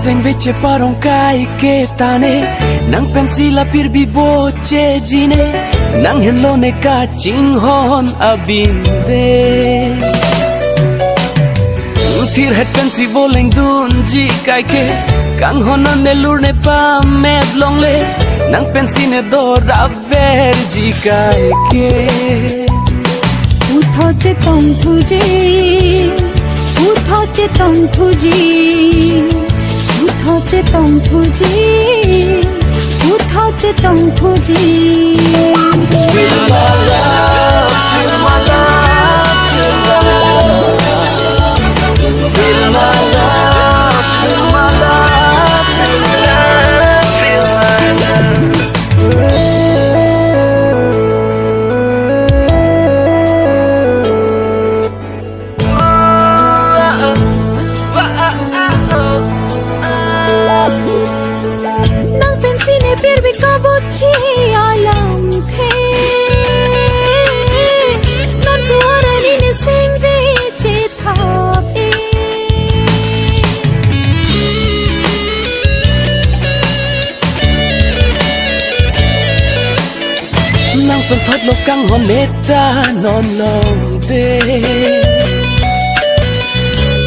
se invece parong kai che tane nang pensila pirbi voce gine nang henlone ka chinghon abinde utir het pensi voleng dunji kai ke kang honan ne lurne pa medlong le nang pensine do raverji kai ke puthot chetong thuji puthot chetong thuji puthot chetong thuji puthot chetong thuji feel my love feel my love feel my love feel my love feel my love feel my love feel my love फिर भी कबूची आलम थे non buona ni ne sengve che thape nang son thot lo kang hon neta non long de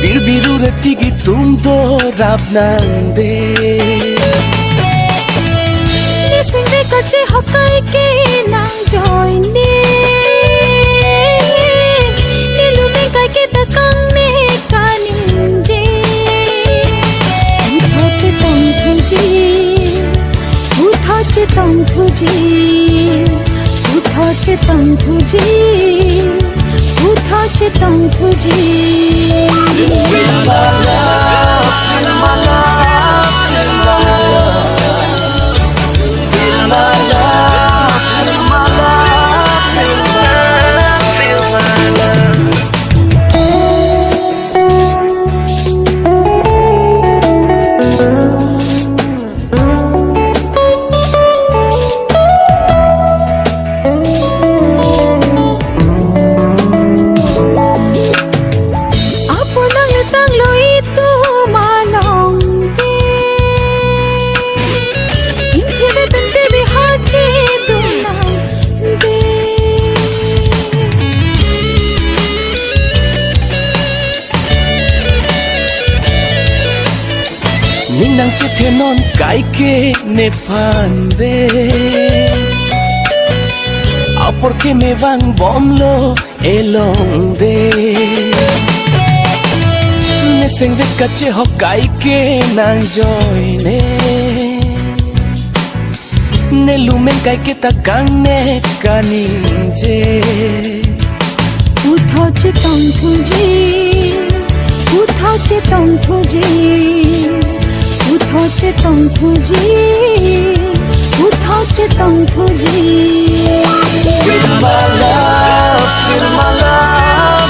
bir biru re tigi tum do rap nang de singve kache hokai ke nang join ne nilu ne kai ke ta kang ne kanin je puthot chetong thuji puthot chetong thuji puthot chetong thuji puthot chetong thuji feel my love feel my love feel my love my love, feel my love, feel my love, feel my love. Apo nang letang lo itu manong de intibe bende bi haji dunang de Ning nang chethe non kai ke ne pande a porque me van bomlo elong de ne seng ve kache ho kai ke nang joy ne lumen kai ke ta kang ne kaninje puthot chetong thuji puthot chetong thuji puthot chetong thuji puthot chetong thuji feel my love feel my love